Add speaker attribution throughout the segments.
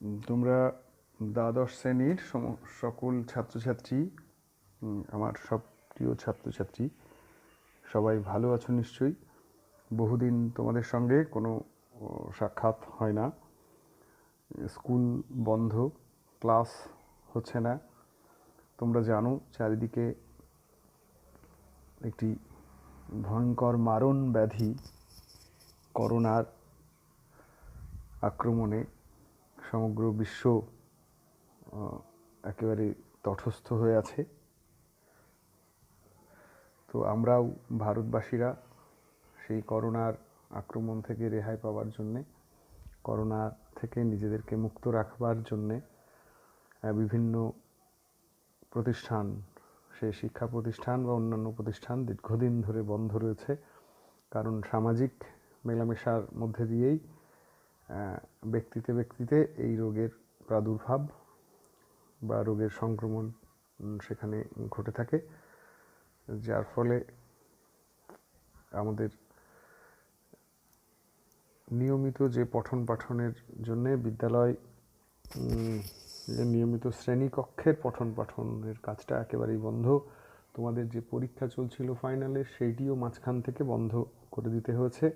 Speaker 1: তোমরা দ্বাদশ শ্রেণীর সকল ছাত্রছাত্রী, আমার সব প্রিয় ছাত্রছাত্রী সবাই ভালো আছো নিশ্চয়ই। বহুদিন তোমাদের সঙ্গে কোনো সাক্ষাৎ হয় না, স্কুল বন্ধ, ক্লাস হচ্ছে না। তোমরা জানো চারিদিকে একটি ভয়ঙ্কর মারণ ব্যাধি করোনার আক্রমণে সমগ্র বিশ্ব একেবারে তটস্থ হয়ে আছে। তো আমরাও ভারতবাসীরা সেই করোনার আক্রমণ থেকে রেহাই পাওয়ার জন্যে, করোনা থেকে নিজেদেরকে মুক্ত রাখবার জন্যে বিভিন্ন প্রতিষ্ঠান, সে শিক্ষা প্রতিষ্ঠান বা অন্যান্য প্রতিষ্ঠান দীর্ঘদিন ধরে বন্ধ রয়েছে। কারণ সামাজিক মেলামেশার মধ্যে দিয়েই ব্যক্তিতে ব্যক্তিতে এই রোগের প্রাদুর্ভাব বা রোগের সংক্রমণ সেখানে ঘটে থাকে, যার ফলে আমাদের নিয়মিত যে পঠন পাঠনের জন্য বিদ্যালয়, নিয়মিত শ্রেণীকক্ষের পঠন পাঠনের কাজটা একেবারেই বন্ধ। তোমাদের যে পরীক্ষা চলছিল ফাইনালের, সেইটিও মাঝখান থেকে বন্ধ করে দিতে হয়েছে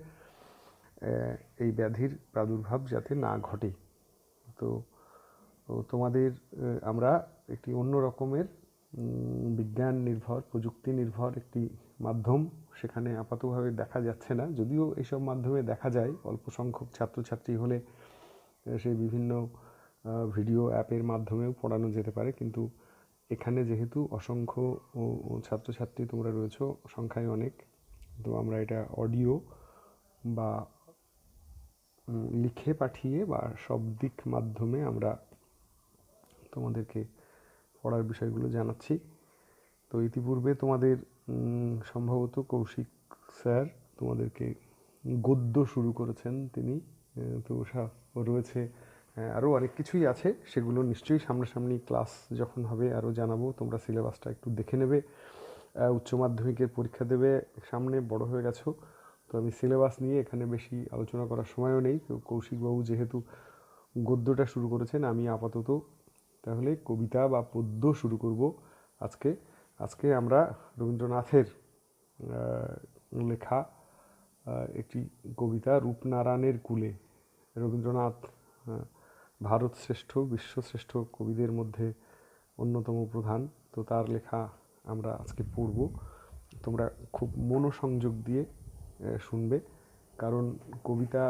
Speaker 1: এই ব্যাধির প্রাদুর্ভাব যাতে না ঘটে। তো তোমাদের আমরা একটি অন্য রকমের বিজ্ঞান নির্ভর, প্রযুক্তি নির্ভর একটি মাধ্যম সেখানে আপাতভাবে দেখা যাচ্ছে না, যদিও এইসব মাধ্যমে দেখা যায় অল্প সংখ্যক ছাত্রছাত্রী হলে সেই বিভিন্ন ভিডিও অ্যাপের মাধ্যমেও পড়ানো যেতে পারে। কিন্তু এখানে যেহেতু অসংখ্য ছাত্রছাত্রী তোমরা রয়েছো, সংখ্যায় অনেক, তো আমরা এটা অডিও বা লিখে পাঠিয়ে বা শব্দিক মাধ্যমে আমরা তোমাদেরকে পড়ার বিষয়গুলো জানাচ্ছি। তো ইতিপূর্বে তোমাদের সম্ভবত কৌশিক স্যার তোমাদেরকে গদ্য শুরু করেছেন তিনি, তো রয়েছে আরও অনেক কিছুই আছে, সেগুলো নিশ্চয়ই সামনাসামনি ক্লাস যখন হবে আরও জানাবো। তোমরা সিলেবাসটা একটু দেখে নেবে, উচ্চ মাধ্যমিকের পরীক্ষা দেবে সামনে, বড় হয়ে গেছো, তো আমি সিলেবাস নিয়ে এখানে বেশি আলোচনা করার সময়ও নেই। তো কৌশিকবাবু যেহেতু গদ্যটা শুরু করেছেন, আমি আপাতত তাহলে কবিতা বা পদ্য শুরু করব আজকে আমরা রবীন্দ্রনাথের লেখা একটি কবিতা রূপনারায়ণের কূলে। রবীন্দ্রনাথ ভারত শ্রেষ্ঠ, বিশ্বশ্রেষ্ঠ কবিদের মধ্যে অন্যতম প্রধান, তো তার লেখা আমরা আজকে পড়ব। তোমরা খুব মনোসংযোগ দিয়ে শুনবে, কারণ কবিতা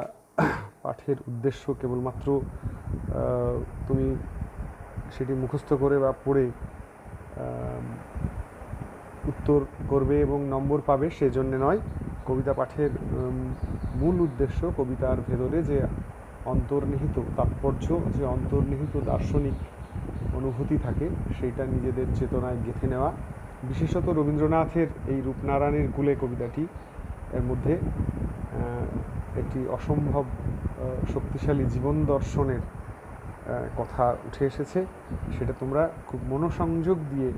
Speaker 1: পাঠের উদ্দেশ্য কেবলমাত্র তুমি সেটি মুখস্থ করে বা পড়ে উত্তর করবে এবং নম্বর পাবে সেজন্য নয়। কবিতা পাঠের মূল উদ্দেশ্য কবিতার ভেতরে যে অন্তর্নিহিত তাৎপর্য, যে অন্তর্নিহিত দার্শনিক অনুভূতি থাকে, সেইটা নিজেদের চেতনায় গেঁথে নেওয়া। বিশেষত রবীন্দ্রনাথের এই রূপনারায়ণের কূলে কবিতাটি, এর মধ্যে একটি অসম্ভব শক্তিশালী জীবন দর্শনের কথা উঠে এসেছে। সেটা তোমরা খুব মনোসংযোগ দিয়ে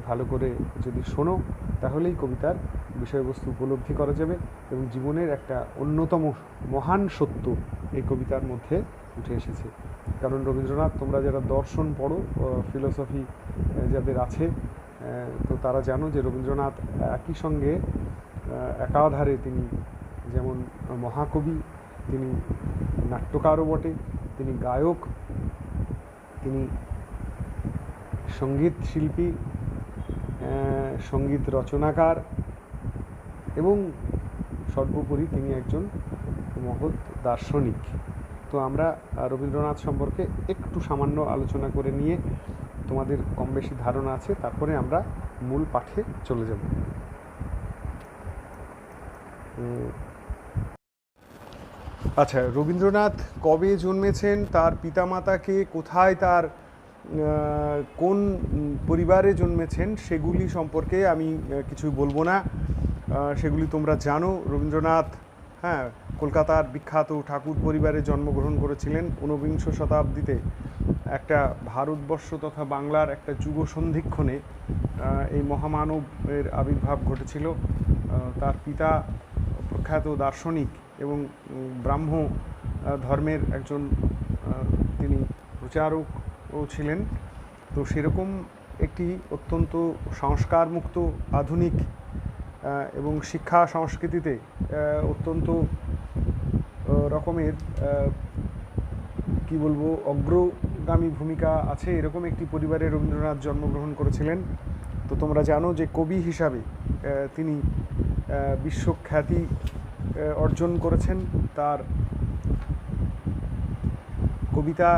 Speaker 1: ভালো করে যদি শোনো, তাহলেই কবিতার বিষয়বস্তু উপলব্ধি করা যাবে এবং জীবনের একটা অন্যতম মহান সত্য এই কবিতার মধ্যে উঠে এসেছে। কারণ রবীন্দ্রনাথ, তোমরা যারা দর্শন পড়ো, ফিলোসফি যাদের আছে, তো তারা জানো যে রবীন্দ্রনাথ একই সঙ্গে একাধারে তিনি যেমন মহাকবি, তিনি নাট্যকারও বটে, তিনি গায়ক, তিনি সঙ্গীত শিল্পী, সঙ্গীত রচনাকার এবং সর্বোপরি তিনি একজন মহৎ দার্শনিক। তো আমরা রবীন্দ্রনাথ সম্পর্কে একটু সামান্য আলোচনা করে নিয়ে, তোমাদের কম বেশি ধারণা আছে, তারপরে আমরা মূল পাঠে চলে যাব। আচ্ছা, রবীন্দ্রনাথ কবে জন্মেছেন, তার পিতামাতাকে, কোথায়, তার কোন পরিবারে জন্মেছেন, সেগুলি সম্পর্কে আমি কিছু বলবো না, সেগুলি তোমরা জানো। রবীন্দ্রনাথ কলকাতার বিখ্যাত ঠাকুর পরিবারে জন্মগ্রহণ করেছিলেন। 19 শতাব্দীতে একটা ভারতবর্ষ তথা বাংলার একটা যুগ সন্ধিক্ষণে এই মহামানবের আবির্ভাব ঘটেছিল। তার পিতা প্রখ্যাত দার্শনিক এবং ব্রাহ্ম ধর্মের একজন তিনি প্রচারকও ছিলেন। তো সেরকম একটি অত্যন্ত সংস্কারমুক্ত আধুনিক এবং শিক্ষা সংস্কৃতিতে অত্যন্ত রকমের কি বলবো অগ্রগামী ভূমিকা আছে এরকম একটি পরিবারে রবীন্দ্রনাথ জন্মগ্রহণ করেছিলেন। তো তোমরা জানো যে কবি হিসাবে তিনি বিশ্বখ্যাতি অর্জন করেছেন। তার কবিতা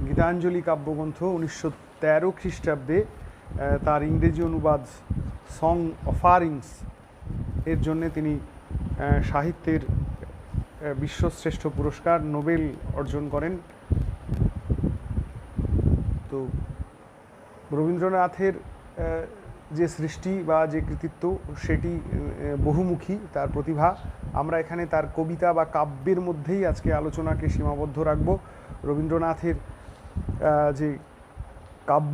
Speaker 1: গীতাঞ্জলি কাব্যগ্রন্থ 1913 খ্রিস্টাব্দে তার ইংরেজি অনুবাদ সং অফারিংস এর জন্যে তিনি সাহিত্যের বিশ্বশ্রেষ্ঠ পুরস্কার নোবেল অর্জন করেন। তো রবীন্দ্রনাথের যে সৃষ্টি বা যে কৃতিত্ব সেটি বহুমুখী, তার প্রতিভা। আমরা এখানে তার কবিতা বা কাব্যের মধ্যেই আজকে আলোচনাকে সীমাবদ্ধ রাখব। রবীন্দ্রনাথের যে কাব্য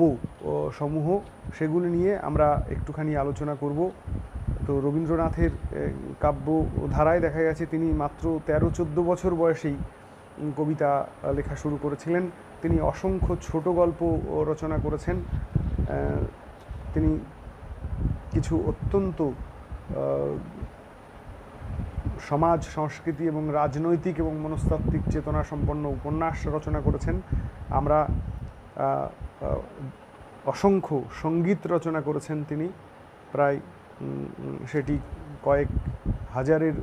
Speaker 1: সমূহ সেগুলি নিয়ে আমরা একটুখানি আলোচনা করব। তো রবীন্দ্রনাথের কাব্য ধারায় দেখা গেছে তিনি মাত্র 13-14 বছর বয়সেই কবিতা লেখা শুরু করেছিলেন। তিনি অসংখ্য ছোট গল্প রচনা করেছেন। তিনি কিছু অত্যন্ত সমাজ সংস্কৃতি এবং রাজনৈতিক এবং মনস্তাত্ত্বিক চেতনা সম্পন্ন উপন্যাস রচনা করেছেন। আমরা অসংখ্য সঙ্গীত রচনা করেছেন তিনি, প্রায় সেটি কয়েক হাজারের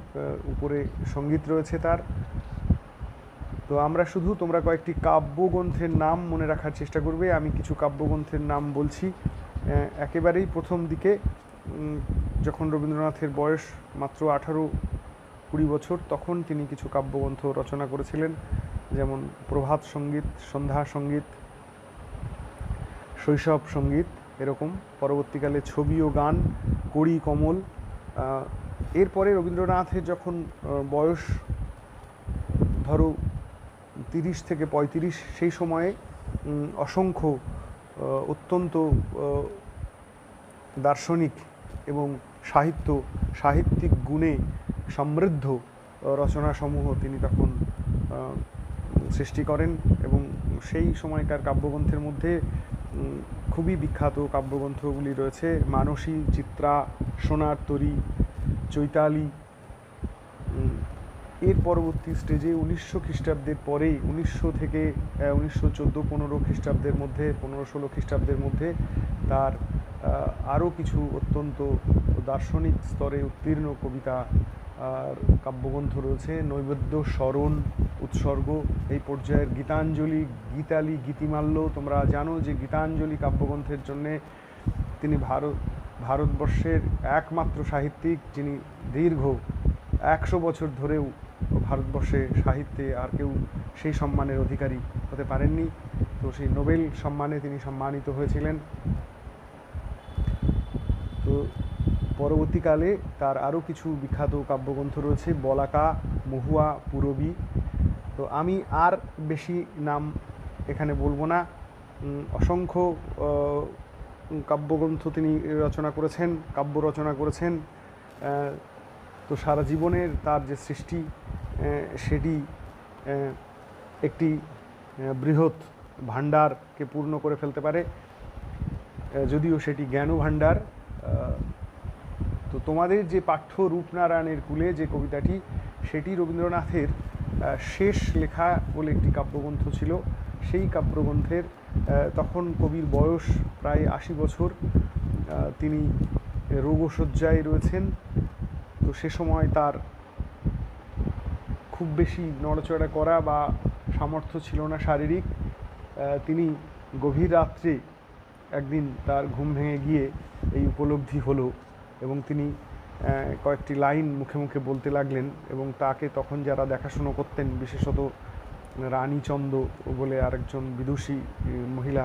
Speaker 1: উপরে সঙ্গীত রয়েছে তার। তো আমরা শুধু তোমরা কয়েকটি কাব্যগ্রন্থের নাম মনে রাখার চেষ্টা করবে। আমি কিছু কাব্যগ্রন্থের নাম বলছি। একেবারেই প্রথম দিকে যখন রবীন্দ্রনাথের বয়স মাত্র 18-20 বছর, তখন তিনি কিছু কাব্যগ্রন্থ রচনা করেছিলেন, যেমন প্রভাত সঙ্গীত, সন্ধ্যা সঙ্গীত, শৈশব সঙ্গীত, এরকম। পরবর্তীকালে ছবি ও গান, কড়ি কমল। এরপরে রবীন্দ্রনাথের যখন বয়স ধরো 30 থেকে 35, সেই সময়ে অসংখ্য অত্যন্ত দার্শনিক এবং সাহিত্যিক গুণে সমৃদ্ধ রচনাসমূহ তিনি তখন সৃষ্টি করেন। এবং সেই সময়কার কাব্যগ্রন্থের মধ্যে খুবই বিখ্যাত কাব্যগ্রন্থগুলি রয়েছে মানসী, চিত্রা, সোনার তরী, চৈতালি। এর পরবর্তী স্টেজে 1900 খ্রিস্টাব্দের পরেই 1900 থেকে 1914-15 খ্রিস্টাব্দের মধ্যে, 15-16 খ্রিস্টাব্দের মধ্যে তার আরও কিছু অত্যন্ত দার্শনিক স্তরে উত্তীর্ণ কবিতা আর কাব্যগ্রন্থ রয়েছে। নৈবেদ্য, স্মরণ, উৎসর্গ, এই পর্যায়ের গীতাঞ্জলি, গীতালি, গীতিমাল্য। তোমরা জানো যে গীতাঞ্জলি কাব্যগ্রন্থের জন্যে তিনি ভারতবর্ষের একমাত্র সাহিত্যিক যিনি দীর্ঘ 100 বছর ধরেও ভারতবর্ষে সাহিত্যে আর কেউ সেই সম্মানের অধিকারী হতে পারেননি। তো সেই নোবেল সম্মানে তিনি সম্মানিত হয়েছিলেন। তো পরবর্তীকালে তার আরও কিছু বিখ্যাত কাব্যগ্রন্থ রয়েছে, বলাকা, মহুয়া, পূরবী। তো আমি আর বেশি নাম এখানে বলবো না। অসংখ্য কাব্যগ্রন্থ তিনি কাব্য রচনা করেছেন। তো সারা জীবনের তার যে সৃষ্টি সেটি একটি বৃহৎ ভাণ্ডারকে পূর্ণ করে ফেলতে পারে, যদিও সেটি জ্ঞান ভাণ্ডার। তো তোমাদের যে পাঠ্য রূপনারায়ণের কুলে যে কবিতাটি, সেটি রবীন্দ্রনাথের শেষ লেখা বলে একটি কাব্যগ্রন্থ ছিল। সেই কাব্যগ্রন্থের তখন কবির বয়স প্রায় 80 বছর, তিনি রোগশয্যায় রয়েছেন। তো সে সময় তার খুব বেশি নড়াচড়া করা বা সামর্থ্য ছিল না শারীরিক। তিনি গভীর রাত্রে একদিন তার ঘুম ভেঙে গিয়ে এই উপলব্ধি হলো এবং তিনি কয়েকটি লাইন মুখে মুখে বলতে লাগলেন। এবং তাকে তখন যারা দেখাশুনো করতেন, বিশেষত রানীচন্দ বলে আরেকজন বিদুষী মহিলা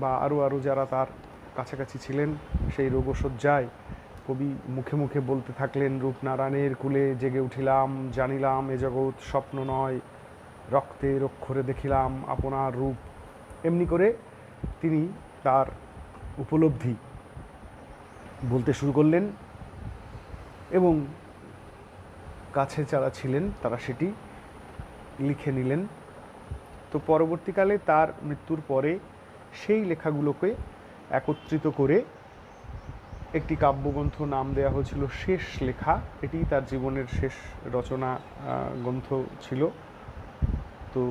Speaker 1: বা আরও যারা তার কাছাকাছি ছিলেন, সেই রোগশয্যায় কবি মুখে মুখে বলতে থাকলেন, রূপনারায়ণের কুলে জেগে উঠিলাম, জানিলাম এ জগৎ স্বপ্ন নয়, রক্তের অক্ষরে দেখিলাম আপনার রূপ। এমনি করে তিনি তার উপলব্ধি বলতে শুরু করলেন এবং কাছে যারা ছিলেন তারা সেটি লিখে নিলেন। তো পরবর্তীকালে তার মৃত্যুর পরে সেই লেখাগুলোকে একত্রিত করে একটি কাব্যগ্রন্থ নাম দেওয়া হয়েছিল শেষ লেখা। এটি তার জীবনের শেষ রচনা গ্রন্থ ছিল, তো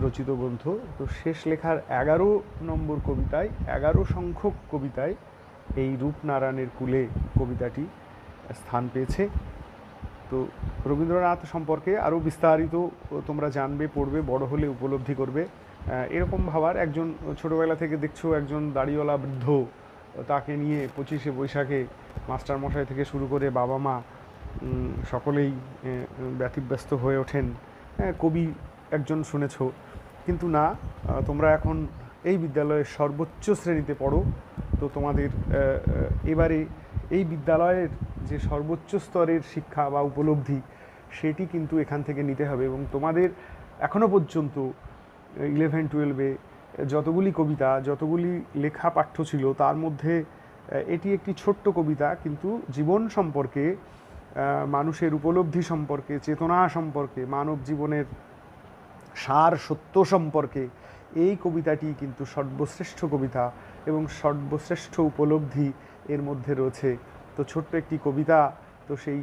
Speaker 1: রচিত গ্রন্থ। তো শেষ লেখার 11 নম্বর কবিতায়, 11 সংখ্যক কবিতায় এই রূপনারায়ণের কূলে কবিতাটি স্থান পেয়েছে। তো রবীন্দ্রনাথ সম্পর্কে আরও বিস্তারিত তোমরা জানবে, পড়বে, বড় হলে উপলব্ধি করবে। এরকম ভাবার, একজন ছোটোবেলা থেকে দেখছো একজন দাড়িওয়ালা বৃদ্ধ, তাকে নিয়ে 25শে বৈশাখে মাস্টারমশাই থেকে শুরু করে বাবা মা সকলেই ব্যতিব্যস্ত হয়ে ওঠেন। কবি একজন শুনেছ, কিন্তু না, তোমরা এখন এই বিদ্যালয়ের সর্বোচ্চ শ্রেণীতে পড়ো। তো তোমাদের এবারে এই বিদ্যালয়ের যে সর্বোচ্চ স্তরের শিক্ষা বা উপলব্ধি, সেটি কিন্তু এখান থেকে নিতে হবে। এবং তোমাদের এখনও পর্যন্ত 11-12-এ যতগুলি কবিতা, যতগুলি লেখা পাঠ্য ছিল, তার মধ্যে এটি একটি ছোট্ট কবিতা, কিন্তু জীবন সম্পর্কে, মানুষের উপলব্ধি সম্পর্কে, চেতনা সম্পর্কে, মানব জীবনের সার সত্য সম্পর্কে এই কবিতাটি কিন্তু সর্বশ্রেষ্ঠ কবিতা এবং সর্বশ্রেষ্ঠ উপলব্ধি এর মধ্যে রয়েছে। তো ছোট্ট একটি কবিতা, তো সেই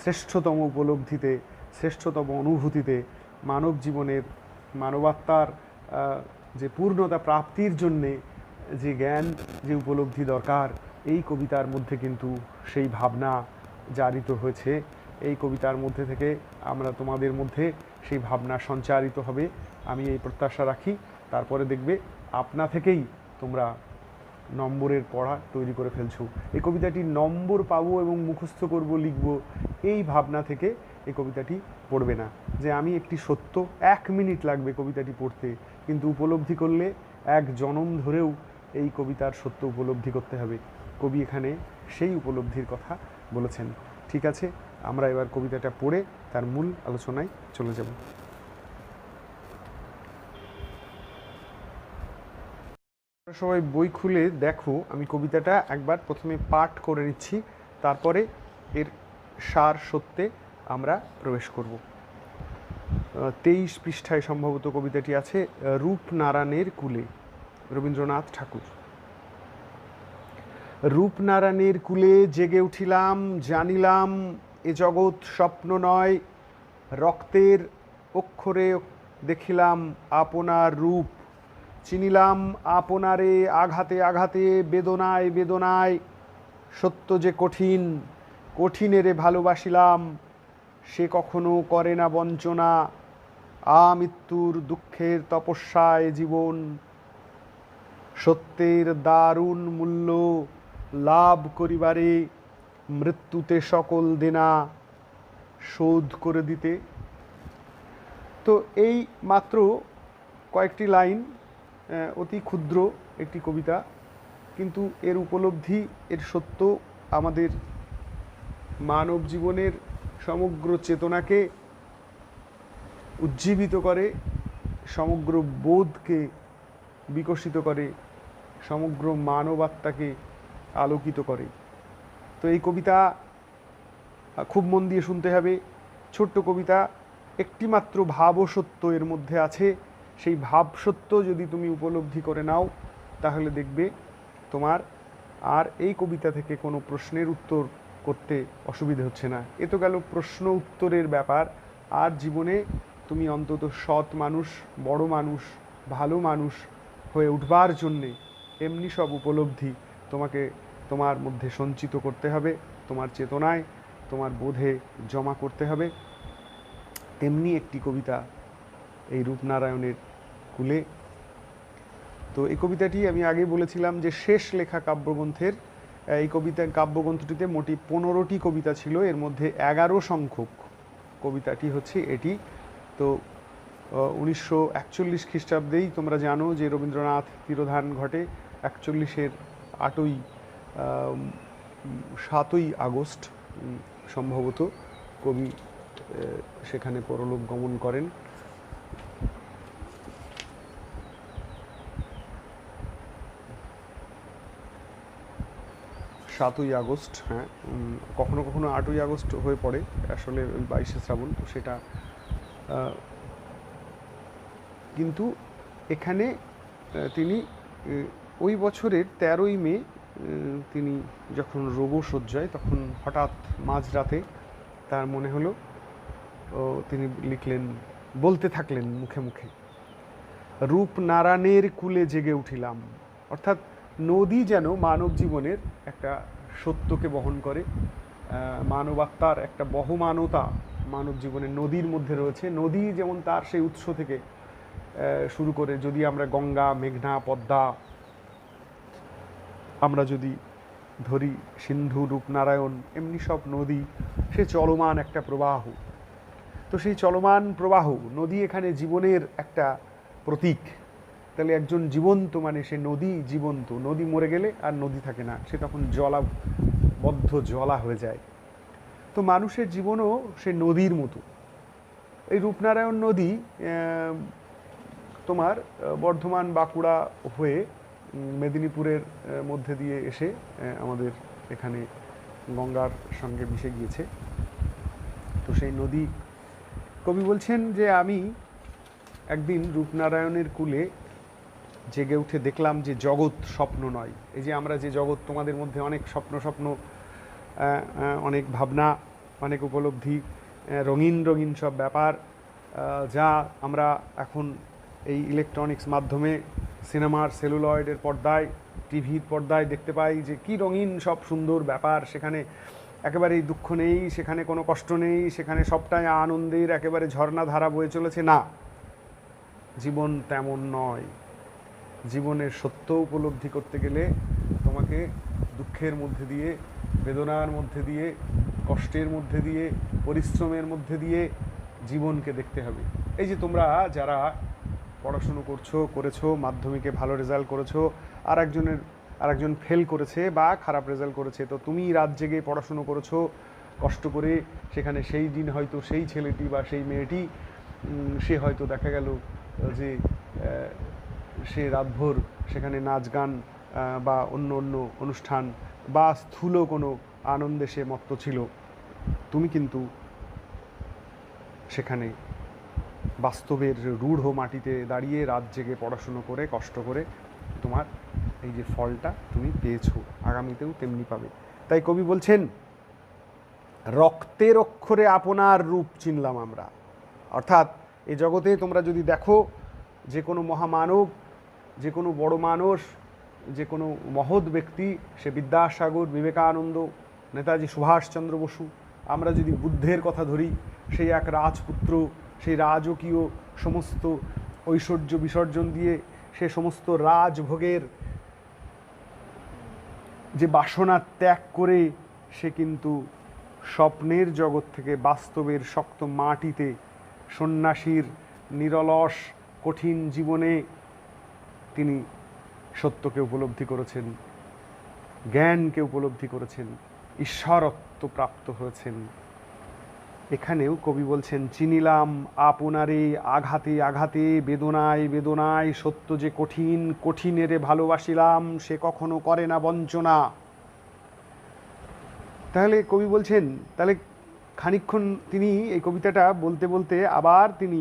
Speaker 1: শ্রেষ্ঠতম উপলব্ধিতে, শ্রেষ্ঠতম অনুভূতিতে, মানব জীবনের, মানবাত্মার যে পূর্ণতা প্রাপ্তির জন্যে যে জ্ঞান, যে উপলব্ধি দরকার, এই কবিতার মধ্যে কিন্তু সেই ভাবনা জারিত হয়েছে। এই কবিতার মধ্যে থেকে আমরা তোমাদের মধ্যে সেই ভাবনা সঞ্চারিত হবে, আমি এই প্রত্যাশা রাখি। তারপরে দেখবে আপনা থেকেই তোমরা নম্বরের পড়া তৈরি করে ফেলছো। এই কবিতাটি নম্বর পাবো এবং মুখস্থ করব, লিখব, এই ভাবনা থেকে এই কবিতাটি পড়বে না। যে আমি একটি সত্য, 1 মিনিট লাগবে কবিতাটি পড়তে, কিন্তু উপলব্ধি করলে 1 জনম ধরেও এই কবিতার সত্য উপলব্ধি করতে হবে। কবি এখানে সেই উপলব্ধির কথা বলেছেন। ঠিক আছে, আমরা এবার কবিতাটা পড়ে তার মূল আলোচনায় চলে যাব। সবাই বই খুলে দেখো, আমি কবিতাটা একবার প্রথমে পাঠ করে নিচ্ছি, তারপরে এর সার সত্যে আমরা প্রবেশ করব। 23 পৃষ্ঠায় সম্ভবত কবিতাটি আছে, রূপনারায়ণের কূলে, রবীন্দ্রনাথ ঠাকুর। রূপনারায়ণের কূলে জেগে উঠিলাম, জানিলাম এ জগৎ স্বপ্ন নয়, রক্তের অক্ষরে দেখিলাম আপনার রূপ, চিনিলাম আপনারে আঘাতে আঘাতে, বেদনায় বেদনায়, সত্য যে কঠিন, কঠিনেরে ভালোবাসিলাম, সে কখনো করে না বঞ্চনা, আমৃত্যুর দুঃখের তপস্যায় জীবন, সত্যের দারুণ মূল্য লাভ করিবারে, মৃত্যুতে সকল দেনা শোধ করে দিতে। তো এই মাত্র কয়েকটি লাইন, অতি ক্ষুদ্র একটি কবিতা, কিন্তু এর উপলব্ধি, এর সত্য আমাদের মানব জীবনের সমগ্র চেতনাকে উজ্জীবিত করে, সমগ্র বোধকে বিকশিত করে, সমগ্র মানবাত্মাকে আলোকিত করে। তো এই কবিতা খুব মন দিয়ে শুনতে হবে। ছোট্ট কবিতা, একটি মাত্র ভাবসত্য এর মধ্যে আছে। সেই ভাবসত্য যদি তুমি উপলব্ধি করে নাও, তাহলে দেখবে তোমার আর এই কবিতা থেকে কোনো প্রশ্নের উত্তর করতে অসুবিধা হচ্ছে না। এ তো গেল প্রশ্ন উত্তরের ব্যাপার। আর জীবনে তুমি অন্তত সৎ মানুষ, বড় মানুষ, ভালো মানুষ হয়ে উঠবার জন্যে এমনি সব উপলব্ধি তোমাকে তোমার মধ্যে সঞ্চিত করতে হবে, তোমার চেতনায়, তোমার বোধে জমা করতে হবে। তেমনি একটি কবিতা এই রূপনারায়ণের কূলে। তো এই কবিতাটি আমি আগে বলেছিলাম যে শেষ লেখা কাব্যগ্রন্থের, এই কাব্যগ্রন্থটিতে মোটি 15টি কবিতা ছিল, এর মধ্যে 11 সংখ্যক কবিতাটি হচ্ছে এটি। তো 1941 খ্রিস্টাব্দেই তোমরা জানো যে রবীন্দ্রনাথ তিরোধান ঘটে। 41-এর 7ই আগস্ট সম্ভবত কবি সেখানে পরলোক গমন করেন। 7ই আগস্ট, হ্যাঁ, কখনো কখনো 8ই আগস্ট হয়ে পড়ে, আসলে ওই 22শে শ্রাবণ, তো সেটা কিন্তু এখানে তিনি ওই বছরের 13ই মে তিনি যখন রোগশয্যায়, তখন হঠাৎ মাঝরাতে তার মনে হলো, তিনি লিখলেন, বলতে থাকলেন মুখে মুখে, রূপনারায়ণের কুলে জেগে উঠিলাম। অর্থাৎ নদী যেন মানব জীবনের একটা সত্যকে বহন করে, মানবাত্মার একটা বহমানতা মানব জীবনের নদীর মধ্যে রয়েছে। নদী যেমন তার সেই উৎস থেকে শুরু করে, যদি আমরা গঙ্গা, মেঘনা, পদ্মা আমরা যদি ধরি, সিন্ধু, রূপনারায়ণ, এমনি সব নদী, সে চলমান একটা প্রবাহ। তো সেই চলমান প্রবাহ নদী এখানে জীবনের একটা প্রতীক। তাহলে একজন জীবন্ত মানে সে নদী জীবন্ত। নদী মরে গেলে আর নদী থাকে না, সে তখন জলাবদ্ধ, জলা হয়ে যায়। তো মানুষের জীবনও সে নদীর মতো। এই রূপনারায়ণ নদী তোমার বর্ধমান, বাঁকুড়া হয়ে মেদিনীপুরের মধ্যে দিয়ে এসে আমাদের এখানে গঙ্গার সঙ্গে মিশে গিয়েছে। তো সেই নদী, কবি বলছেন যে আমি একদিন রূপনারায়ণের কুলে জেগে উঠে দেখলাম যে জগৎ স্বপ্ন নয়। এই যে আমরা যে জগৎ, তোমাদের মধ্যে অনেক স্বপ্ন, অনেক ভাবনা, অনেক উপলব্ধি, রঙিন রঙিন সব ব্যাপার, যা আমরা এখন এই ইলেকট্রনিক্স মাধ্যমে সিনেমার সেলুলয়েডের পর্দায়, টিভির পর্দায় দেখতে পাই যে কী রঙিন সব সুন্দর ব্যাপার। সেখানে একেবারেই দুঃখ নেই, সেখানে কোনো কষ্ট নেই, সেখানে সবটাই আনন্দের একেবারে ঝর্ণাধারা বয়ে চলেছে। না, জীবন তেমন নয়। জীবনের সত্য উপলব্ধি করতে গেলে তোমাকে দুঃখের মধ্যে দিয়ে, বেদনার মধ্যে দিয়ে, কষ্টের মধ্যে দিয়ে, পরিশ্রমের মধ্যে দিয়ে জীবনকে দেখতে হবে। এই যে তোমরা যারা পড়াশুনো করেছো, মাধ্যমিকে ভালো রেজাল্ট করেছো, আরেকজন ফেল করেছে বা খারাপ রেজাল্ট করেছে, তো তুমি রাত জেগে পড়াশুনো করেছো কষ্ট করে, সেখানে সেই দিন হয়তো সেই ছেলেটি বা সেই মেয়েটি, সে হয়তো দেখা গেল যে সে রাতভর সেখানে নাচ গান বা অন্য অন্য অনুষ্ঠান বা স্থূল কোনো আনন্দে সে মত্ত ছিল। তুমি কিন্তু সেখানে বাস্তবের রূঢ় মাটিতে দাঁড়িয়ে রাত জেগে পড়াশুনো করে কষ্ট করে তোমার এই যে ফলটা তুমি পেয়েছো, আগামীতেও তেমনি পাবে। তাই কবি বলছেন, রক্তের অক্ষরে আপনার রূপ চিনলাম আমরা। অর্থাৎ এই জগতে তোমরা যদি দেখো, যে কোনো মহামানব, যে কোনো বড় মানুষ, যে কোনো মহৎ ব্যক্তি, সে বিদ্যাসাগর, বিবেকানন্দ, নেতাজি সুভাষচন্দ্র বসু, আমরা যদি বুদ্ধের কথা ধরি, সেই এক রাজপুত্র, সেই রাজকীয় সমস্ত ঐশ্বর্য বিসর্জন দিয়ে সে সমস্ত রাজভোগের যে বাসনা ত্যাগ করে সে কিন্তু স্বপ্নের জগৎ থেকে বাস্তবের শক্ত মাটিতে সন্ন্যাসীর নিরলস কঠিন জীবনে তিনি সত্যকে উপলব্ধি করেছেন, জ্ঞানকে উপলব্ধি করেছেন, ঈশ্বরত্ব প্রাপ্ত হয়েছেন। এখানেও কবি বলছেন, চিনিলাম আপনারে আঘাতে আঘাতে, বেদনায় বেদনায়, সত্য যে কঠিন, কঠিনেরে ভালোবাসিলাম, সে কখনো করে না বঞ্চনা। তাহলে কবি বলছেন, তাহলে খানিকক্ষণ তিনি এই কবিতাটা বলতে বলতে আবার তিনি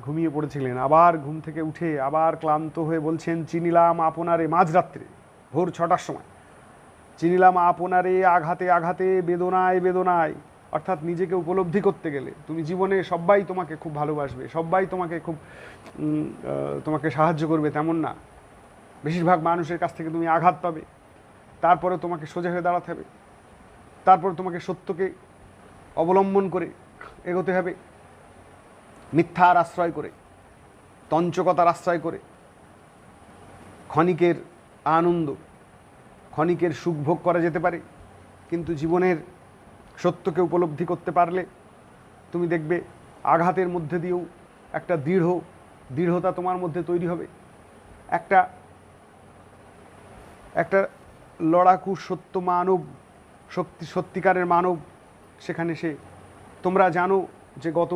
Speaker 1: ঘুমিয়ে পড়েছিলেন। আবার ঘুম থেকে উঠে আবার ক্লান্ত হয়ে বলছেন, চিনিলাম আপনারে, মাঝরাত্রে ভোর 6টার সময়, চিনিলাম আপনারে আঘাতে আঘাতে, বেদনায় বেদনায়। অর্থাৎ নিজেকে উপলব্ধি করতে গেলে তুমি জীবনে সবাই তোমাকে খুব ভালোবাসবে, সবাই তোমাকে খুব তোমাকে সাহায্য করবে তেমন না। বেশিরভাগ মানুষের কাছ থেকে তুমি আঘাত পাবে, তারপরে তোমাকে সোজা হয়ে দাঁড়াতে হবে, তারপরে তোমাকে সত্যকে অবলম্বন করে এগোতে হবে, মিথ্যার আশ্রয় করে, তঞ্চকতার আশ্রয় করে, ক্ষণিকের আনন্দ, ক্ষণিকের সুখ ভোগ করা যেতে পারে, কিন্তু জীবনের সত্যকে উপলব্ধি করতে পারলে তুমি দেখবে আঘাতের মধ্যে দিয়েও একটা দৃঢ়তা তোমার মধ্যে তৈরি হবে। একটা লড়াকু সত্য মানব, সত্যিকারের মানব সেখানে সে। তোমরা জানো যে গত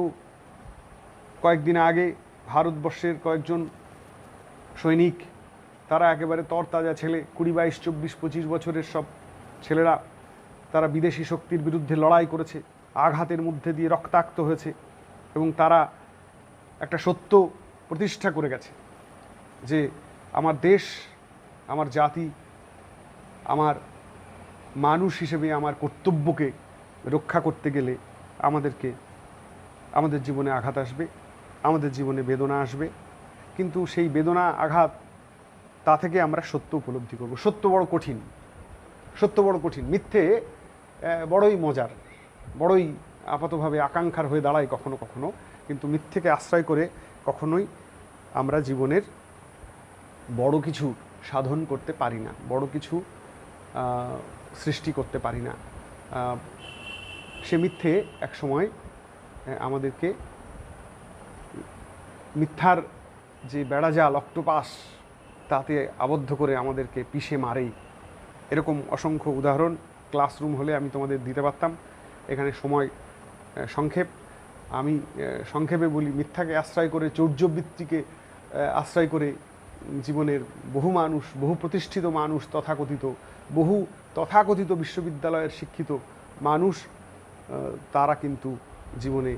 Speaker 1: কয়েকদিন আগে ভারতবর্ষের কয়েকজন সৈনিক, তারা একেবারে তরতাজা ছেলে, 20, 22, 24, 25 বছরের সব ছেলেরা তারা বিদেশি শক্তির বিরুদ্ধে লড়াই করেছে, আঘাতের মধ্যে দিয়ে রক্তাক্ত হয়েছে, এবং তারা একটা সত্য প্রতিষ্ঠা করে গেছে যে আমার দেশ, আমার জাতি, আমার মানুষ হিসেবে আমার কর্তব্যকে রক্ষা করতে গেলে আমাদের জীবনে আঘাত আসবে, আমাদের জীবনে বেদনা আসবে, কিন্তু সেই বেদনা আঘাত তা থেকে আমরা সত্য উপলব্ধি করব। সত্য বড় কঠিন, সত্য বড় কঠিন, মিথ্যে বড়ই মজার, বড়ই আপাতভাবে আকাঙ্ক্ষার হয়ে দাঁড়ায় কখনো কখনো, কিন্তু মিথ্যেকে আশ্রয় করে কখনোই আমরা জীবনের বড় কিছু সাধন করতে পারি না, বড় কিছু সৃষ্টি করতে পারি না। সে মিথ্যে এক সময় আমাদেরকে মিথ্যার যে বেড়াজাল, অক্টোপাস, তাতে আবদ্ধ করে আমাদেরকে পিষে মারে। এরকম অসংখ্য উদাহরণ ক্লাসরুম হলে আমি তোমাদের দিতে পারতাম। এখানে সময় সংক্ষেপ, আমি সংক্ষেপে বলি, মিথ্যাকে আশ্রয় করে, চৌর্যবৃত্তিকে আশ্রয় করে জীবনের বহু মানুষ, বহু প্রতিষ্ঠিত মানুষ, তথাকথিত বিশ্ববিদ্যালয়ের শিক্ষিত মানুষ, তারা কিন্তু জীবনে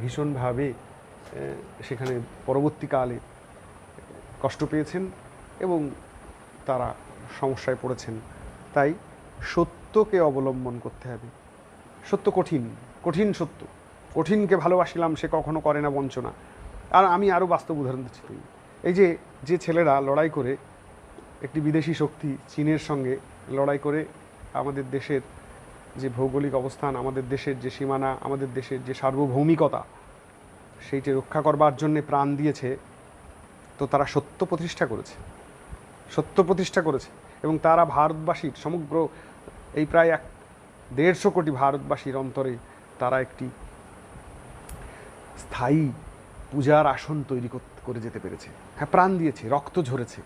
Speaker 1: ভীষণভাবে সেখানে পরবর্তীকালে কষ্ট পেয়েছেন এবং তারা সমস্যায় পড়েছেন। তাই সত্যকে অবলম্বন করতে হবে। সত্য কঠিন, কঠিন সত্য, কঠিনকে ভালোবাসিলাম সে কখনো করে না বঞ্চনা। আর আমি আরও বাস্তব উদাহরণ দিচ্ছি। এই যে ছেলেরা লড়াই করে, একটি বিদেশি শক্তি চীনের সঙ্গে লড়াই করে আমাদের দেশের যে ভৌগোলিক অবস্থান, আমাদের দেশের যে সীমানা, আমাদের দেশের যে সার্বভৌমিকতা, সেইটি রক্ষা করবার জন্যে প্রাণ দিয়েছে, তো তারা সত্য প্রতিষ্ঠা করেছে, সত্য প্রতিষ্ঠা করেছে। এবং তারা ভারতবাসীর, সমগ্র এই প্রায় 150 কোটি ভারতবাসীর অন্তরে তারা একটি স্থায়ী পূজার আসন তৈরি করে যেতে পেরেছে। হ্যাঁ, প্রাণ দিয়েছে, রক্ত ঝরেছে,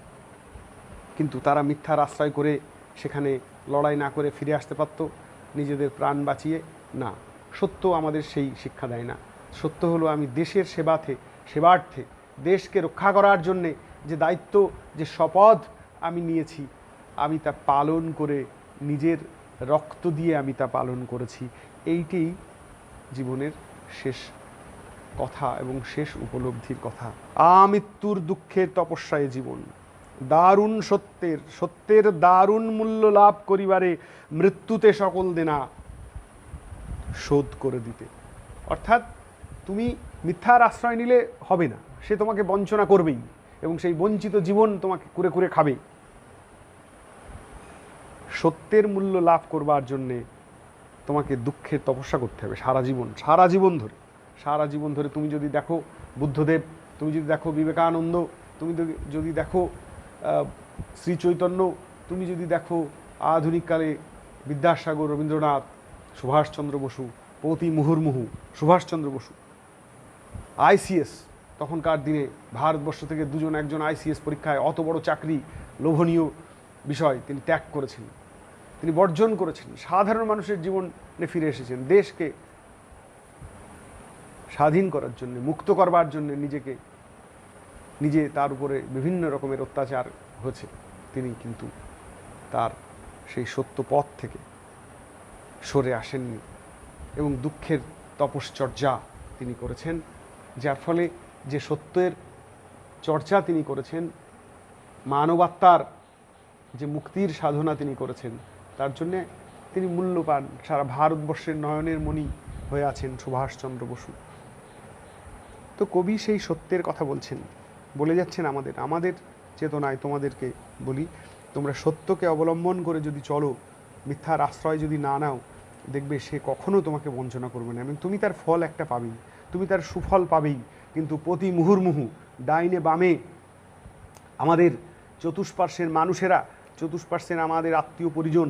Speaker 1: কিন্তু তারা মিথ্যার আশ্রয় করে সেখানে লড়াই না করে ফিরে আসতে পারত নিজেদের প্রাণ বাঁচিয়ে? না, সত্য আমাদের সেই শিক্ষা দেয় না। সত্য হলো আমি দেশের সেবার্থে, দেশকে রক্ষা করার জন্যে যে দায়িত্ব, যে শপথ আমি নিয়েছি, আমি তা পালন করে, নিজের রক্ত দিয়ে আমি তা পালন করেছি। এইটাই জীবনের শেষ কথা এবং শেষ উপলব্ধির কথা। আমৃত্যুর দুঃখের তপস্যায় জীবন, দারুণ সত্যের দারুণ মূল্য লাভ করিবারে মৃত্যুতে সকল দেনা শোধ করে দিতে। অর্থাৎ তুমি মিথ্যার আশ্রয় নিলে হবে না, সে তোমাকে বঞ্চনা করবেই এবং সেই বঞ্চিত জীবন তোমাকে কুরে কুরে খাবে। সত্যের মূল্য লাভ করবার জন্যে তোমাকে দুঃখের তপস্যা করতে হবে সারা জীবন ধরে। তুমি যদি দেখো বুদ্ধদেব, তুমি যদি দেখো বিবেকানন্দ, তুমি যদি দেখো শ্রী চৈতন্য, তুমি যদি দেখো আধুনিককালে বিদ্যাসাগর, রবীন্দ্রনাথ, সুভাষচন্দ্র বসু, প্রতি মুহুর্মুহু সুভাষচন্দ্র বসু, আইসিএস, তখনকার দিনে ভারতবর্ষ থেকে একজন আইসিএস পরীক্ষায়, অত বড় চাকরি, লোভনীয় বিষয়, তিনি ত্যাগ করেছেন, তিনি বর্জন করেছেন, সাধারণ মানুষের জীবনে ফিরে এসেছেন, দেশকে স্বাধীন করার জন্য, মুক্ত করবার জন্য নিজে তার উপরে বিভিন্ন রকমের অত্যাচার হয়েছে, তিনি কিন্তু তার সেই সত্য পথ থেকে সরে আসেননি এবং দুঃখের তপশ্চর্যা তিনি করেছেন, যার ফলে যে সত্যের চর্চা তিনি করেছেন, মানবাত্মার যে মুক্তির সাধনা তিনি করেছেন, তার জন্যে তিনি মূল্যবান, সারা ভারতবর্ষের নয়নের মণি হয়ে আছেন সুভাষচন্দ্র বসু। তো কবি সেই সত্যের কথা বলে যাচ্ছেন আমাদের চেতনায়। তোমাদেরকে বলি, তোমরা সত্যকে অবলম্বন করে যদি চলো, মিথ্যার আশ্রয় যদি না নাও, দেখবে সে কখনো তোমাকে বঞ্চনা করবে না এবং তুমি তার ফল একটা পাবেই, তুমি তার সুফল পাবেই। কিন্তু প্রতি মুহুর্মুহু ডাইনে বামে আমাদের চতুষ্পার্শ্বের মানুষেরা, চতুষ্পার্শ্বের আমাদের আত্মীয় পরিজন,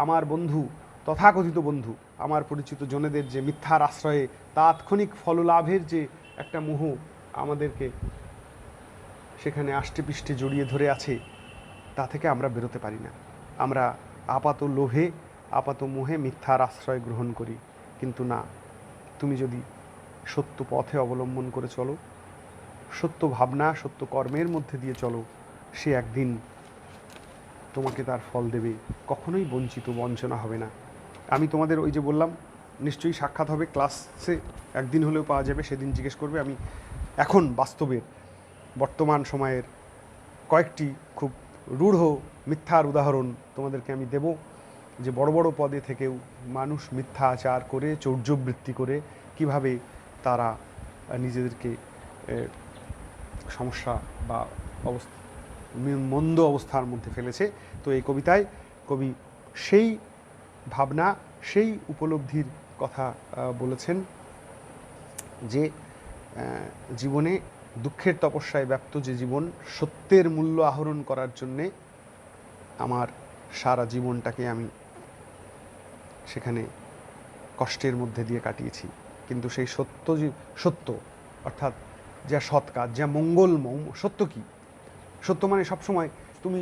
Speaker 1: আমার বন্ধু, তথাকথিত বন্ধু, আমার পরিচিত জনেদের যে মিথ্যার আশ্রয়ে তাৎক্ষণিক ফললাভের যে একটা মোহ আমাদেরকে সেখানে আষ্টেপৃষ্ঠে জড়িয়ে ধরে আছে, তা থেকে আমরা বেরোতে পারি না। আমরা আপাত লোভে, আপাত মোহে মিথ্যার আশ্রয় গ্রহণ করি। কিন্তু না, তুমি যদি সত্য পথে অবলম্বন করে চলো, সত্য ভাবনা, সত্য কর্মের মধ্যে দিয়ে চলো, সে একদিন তোমাকে তার ফল দেবে, কখনোই বঞ্চনা হবে না। আমি তোমাদের ওই যে বললাম, নিশ্চয়ই সাক্ষাৎ হবে, ক্লাসে একদিন হলেও পাওয়া যাবে, সেদিন জিজ্ঞেস করবে। আমি এখন বাস্তবের বর্তমান সময়ের কয়েকটি খুব রূঢ় মিথ্যার উদাহরণ তোমাদেরকে আমি দেব, যে বড় বড় পদে থেকেও মানুষ মিথ্যা আচার করে, চৌর্যবৃত্তি করে কিভাবে তারা নিজেদেরকে সমস্যা বা অবস্থা, মন্দ অবস্থার মধ্যে ফেলেছে। তো এই কবিতায় কবি সেই ভাবনা, সেই উপলব্ধির কথা বলেছেন যে জীবনে দুঃখের তপস্যায় ব্যাপ্ত যে জীবন, সত্যের মূল্য আহরণ করার জন্যে আমার সারা জীবনটাকে আমি সেখানে কষ্টের মধ্যে দিয়ে কাটিয়েছি। কিন্তু সেই সত্য অর্থাৎ যা সৎ কাজ, যা মঙ্গলময়, সত্য কি? সত্য মানে সবসময় তুমি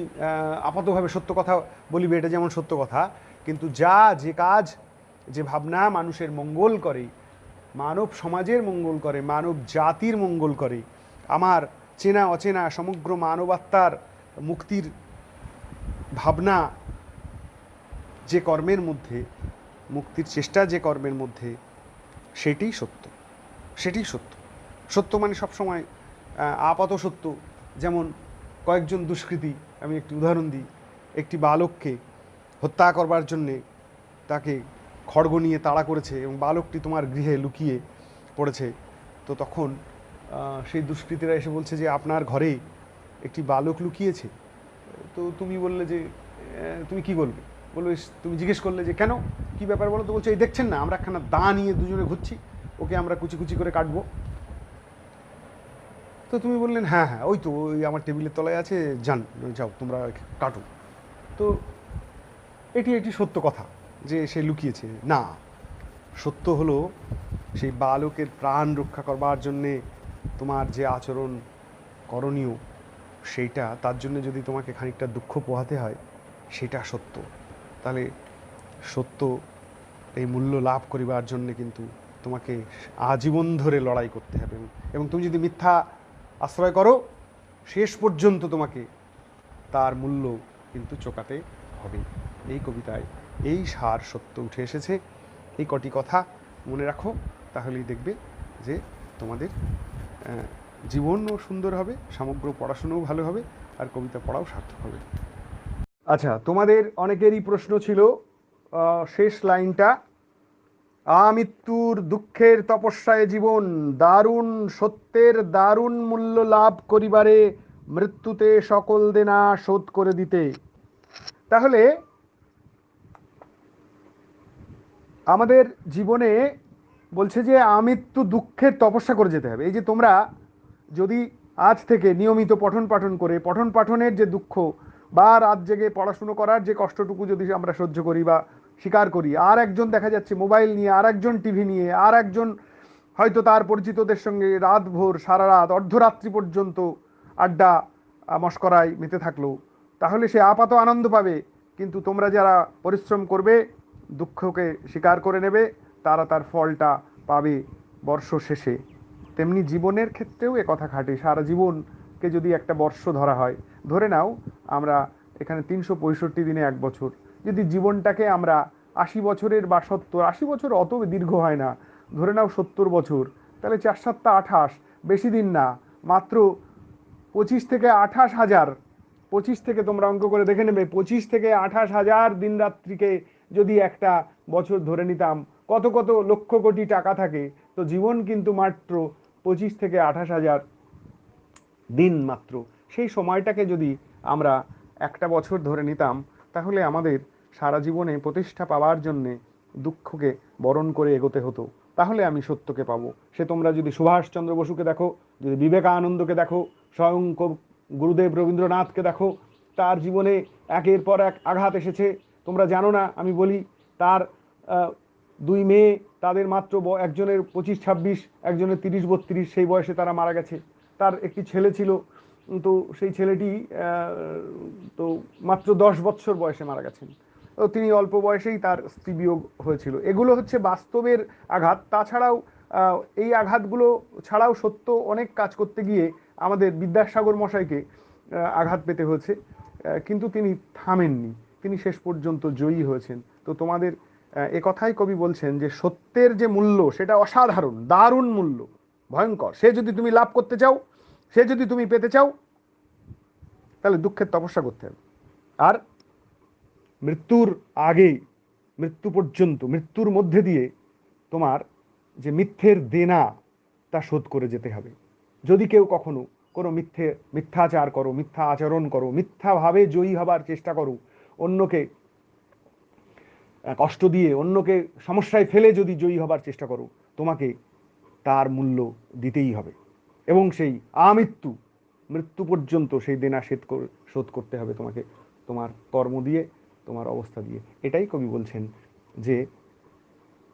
Speaker 1: আপাতভাবে সত্য কথা বলিবে, এটা যেমন সত্য কথা, কিন্তু যে কাজ, যে ভাবনা মানুষের মঙ্গল করে, মানব সমাজের মঙ্গল করে, মানব জাতির মঙ্গল করে, আমার চেনা অচেনা সমগ্র মানবাত্মার মুক্তির ভাবনা যে কর্মের মধ্যে, মুক্তির চেষ্টা যে কর্মের মধ্যে, সেটাই সত্য। সত্য মানে সবসময় আপাত সত্য। যেমন কয়েকজন দুষ্কৃতী, আমি একটি উদাহরণ দিই, একটি বালককে হত্যা করবার জন্যে তাকে খড়গ নিয়ে তাড়া করেছে এবং বালকটি তোমার গৃহে লুকিয়ে পড়েছে। তো তখন সেই দুষ্কৃতীরা এসে বলছে যে আপনার ঘরে একটি বালক লুকিয়েছে। তো তুমি বললে যে তুমি কি বলবে? বলবে, তুমি জিজ্ঞেস করলে যে কেন, কি ব্যাপার বলো? তো বলছে, এই দেখছেন না, আমরা একখানা দা নিয়ে দুজনে ঘুরছি, ওকে আমরা কুচি কুচি করে কাটবো। তো তুমি বললেন, হ্যাঁ হ্যাঁ, ওই তো ওই আমার টেবিলের তলায় আছে, যাও তোমরা কাটো। তো এটি সত্য কথা যে সে লুকিয়েছে না। সত্য হলো সেই বালকের প্রাণ রক্ষা করবার জন্যে তোমার যে আচরণ করণীয়, সেইটা, তার জন্য যদি তোমাকে খানিকটা দুঃখ পোহাতে হয়, সেটা সত্য। তাহলে সত্য এই মূল্য লাভ করিবার জন্যে কিন্তু তোমাকে আজীবন ধরে লড়াই করতে হবে, এবং তুমি যদি মিথ্যা আশ্রয় করো, শেষ পর্যন্ত তোমাকে তার মূল্য কিন্তু চোকাতে হবে। এই কবিতায় এই সার সত্য উঠে এসেছে। এই কটি কথা মনে রাখো, তাহলেই দেখবে যে তোমাদের জীবনও সুন্দর হবে, সমগ্র পড়াশুনোও ভালো হবে, আর কবিতা পড়াও সার্থক হবে। আচ্ছা, তোমাদের অনেকেরই প্রশ্ন ছিল শেষ লাইনটা, আমৃত্যুর দুঃখের তপস্যায় জীবন, দারুণ সত্যের দারুণ মূল্য লাভ করিবারে, মৃত্যুতে সকল দেনা শোধ করে দিতে। তাহলে আমাদের জীবনে বলছে যে আমৃত্যু দুঃখের তপস্যা করে যেতে হবে। এই যে তোমরা যদি আজ থেকে নিয়মিত পঠন পাঠনের যে দুঃখ বা রাত জেগে পড়াশুনো করার যে কষ্টটুকু যদি আমরা সহ্য করি বা স্বীকার করি, আর একজন দেখা যাচ্ছে মোবাইল নিয়ে, আর একজন টিভি নিয়ে, আর একজন হয়তো তার পরিচিতদের সঙ্গে রাত ভোর, সারা রাত, অর্ধরাত্রি পর্যন্ত আড্ডা মশকরায় মেতে থাকলো, তাহলে সে আপাত আনন্দ পাবে, কিন্তু তোমরা যারা পরিশ্রম করবে, দুঃখকে স্বীকার করে নেবে, তারা তার ফলটা পাবে বর্ষ শেষে। তেমনি জীবনের ক্ষেত্রেও এ কথা খাটে। সারা জীবনকে যদি একটা বর্ষ ধরা হয়, ধরে নাও আমরা এখানে 365 দিনে 1 বছর, যদি জীবনটাকে আমরা 80 বছরের বা 70, 80 বছর অত দীর্ঘ হয় না, ধরে নাও 70 বছর, তাহলে 4 7 28, বেশি দিন না, মাত্র 25 থেকে 28 হাজার, 25 থেকে তোমরা অঙ্ক করে দেখে নেবে, 25 থেকে 28 হাজার দিন রাত্রিকে যদি একটা বছর ধরে নিতাম, কত কত লক্ষ কোটি টাকা থাকে। তো জীবন কিন্তু মাত্র 25 থেকে 28 হাজার দিন মাত্র। সেই সময়টাকে যদি আমরা একটা বছর ধরে নিতাম, তাহলে আমাদের সারা জীবনে প্রতিষ্ঠা পাওয়ার জন্যে দুঃখকে বরণ করে এগোতে হতো। তাহলে আমি সত্যকে পাবো। সে তোমরা যদি সুভাষচন্দ্র বসুকে দেখো, যদি বিবেকানন্দকে দেখো, স্বয়ং গুরুদেব রবীন্দ্রনাথকে দেখো, তার জীবনে একের পর এক আঘাত এসেছে। তোমরা জানো না, আমি বলি, তার 2 মেয়ে, তাদের মাত্র একজনের 25-26, একজনের 30-32, সেই বয়সে তারা মারা গেছে। তার একটি ছেলে ছিল, তো সেই ছেলেটি তো মাত্র 10 বছর বয়সে মারা গেছেন। তো তিনি অল্প বয়সেই তার স্ত্রী বিয়োগ হয়েছিল। এগুলো হচ্ছে বাস্তবের আঘাত। তাছাড়াও এই আঘাতগুলো ছাড়াও সত্য অনেক কাজ করতে গিয়ে আমাদের বিদ্যাসাগর মশাইকে আঘাত পেতে হয়েছে। কিন্তু তিনি থামেননি, তিনি শেষ পর্যন্ত জয়ী হয়েছেন। তো তোমাদের এ কথাই কবি বলছেন যে সত্যের যে মূল্য সেটা অসাধারণ, দারুণ মূল্য, ভয়ঙ্কর। সে যদি তুমি লাভ করতে চাও, সে যদি তুমি পেতে চাও, তাহলে দুঃখের তপস্যা করতে হবে। আর মৃত্যুর আগে, মৃত্যু পর্যন্ত, মৃত্যুর মধ্যে দিয়ে তোমার যে মিথ্যের দেনা তা শোধ করে যেতে হবে। যদি কেউ কখনো কোনো মিথ্যাচার করো, মিথ্যা আচরণ করো, মিথ্যাভাবে জয়ী হবার চেষ্টা করো, অন্যকে কষ্ট দিয়ে, অন্যকে সমস্যায় ফেলে যদি জয়ী হবার চেষ্টা করো, তোমাকে তার মূল্য দিতেই হবে। এবং সেই আমৃত্যু, মৃত্যু পর্যন্ত সেই দেনা শোধ করতে হবে তোমাকে, তোমার কর্ম দিয়ে, তোমার অবস্থা দিয়ে। এটাই কবি বলছেন যে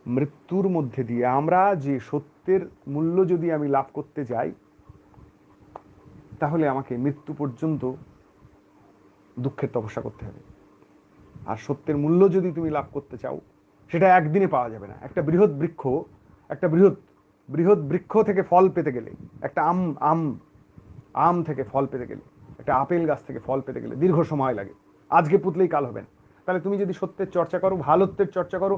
Speaker 1: মৃত্যুর মধ্যে দিয়ে আমরা যে সত্যের মূল্য যদি আমি লাভ করতে যাই, তাহলে আমাকে মৃত্যু পর্যন্ত দুঃখের তপস্যা করতে হবে। আর সত্যের মূল্য যদি তুমি লাভ করতে চাও, সেটা একদিনে পাওয়া যাবে না। একটা বৃহৎ বৃক্ষ, একটা বৃহৎ বৃক্ষ থেকে ফল পেতে গেলে, একটা আম থেকে ফল পেতে গেলে, একটা আপেল গাছ থেকে ফল পেতে গেলে দীর্ঘ সময় লাগে। আজকে পুতলেই কাল হবে না। তাহলে তুমি যদি সত্যের চর্চা করো, ভালোত্বের চর্চা করো,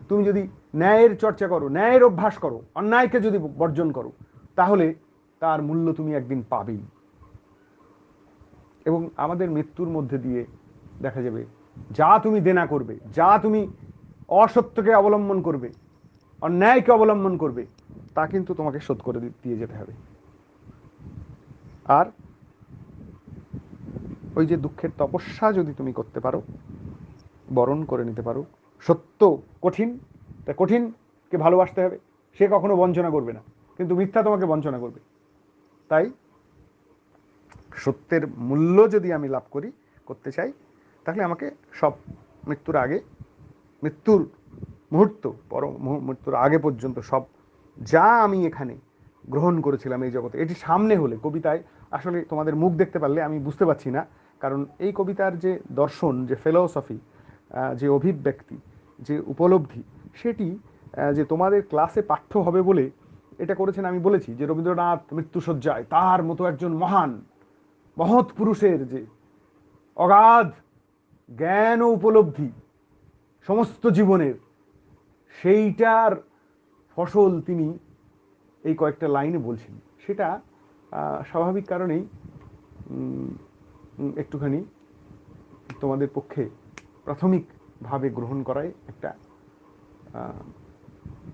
Speaker 1: তুমি যদি ন্যায়ের চর্চা করো, ন্যায়ের অভ্যাস করো, অন্যায়কে যদি বর্জন করো, তাহলে তার মূল্য তুমি একদিন পাবেই। এবং আমাদের মৃত্যুর মধ্যে দিয়ে দেখা যাবে যা তুমি দেনা করবে, যা তুমি অসত্যকে অবলম্বন করবে, অন্যায়কে অবলম্বন করবে, তা কিন্তু তোমাকে শোধ করে দিয়ে যেতে হবে। আর ওই যে দুঃখের তপস্যা যদি তুমি করতে পারো, বরণ করে নিতে পারো, সত্য কঠিন, তা কঠিনকে ভালোবাসতে হবে, সে কখনো বঞ্চনা করবে না, কিন্তু মিথ্যা তোমাকে বঞ্চনা করবে। তাই সত্যের মূল্য যদি আমি লাভ করতে চাই, তাহলে আমাকে সব মৃত্যুর আগে, মৃত্যুর মুহূর্ত, মৃত্যুর আগে পর্যন্ত সব যা আমি এখানে গ্রহণ করেছিলাম এই জগতে, এটি সামনে হলে, কবিতায় আসলে তোমাদের মুখ দেখতে পারলে আমি বুঝতে পারছি না, কারণ এই কবিতার যে দর্শন, যে ফিলসফি, যে অভিব্যক্তি, যে উপলব্ধি, সেটি যে তোমাদের ক্লাসে পাঠ্য হবে বলে এটা করেছেন। আমি বলেছি যে রবীন্দ্রনাথ মৃত্যুসজ্জায় তার মতো একজন মহৎ পুরুষের যে অগাধ জ্ঞান ও উপলব্ধি সমস্ত জীবনের, সেইটার ফসল তিনি এই কয়েকটা লাইনে বলছেন। সেটা স্বাভাবিক কারণেই একটুখানি তোমাদের পক্ষে প্রাথমিকভাবে গ্রহণ করায় একটা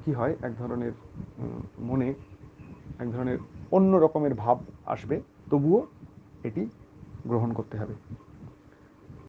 Speaker 1: কি হয়, এক ধরনের মনে এক ধরনের অন্য রকমের ভাব আসবে, তবুও এটি গ্রহণ করতে হবে।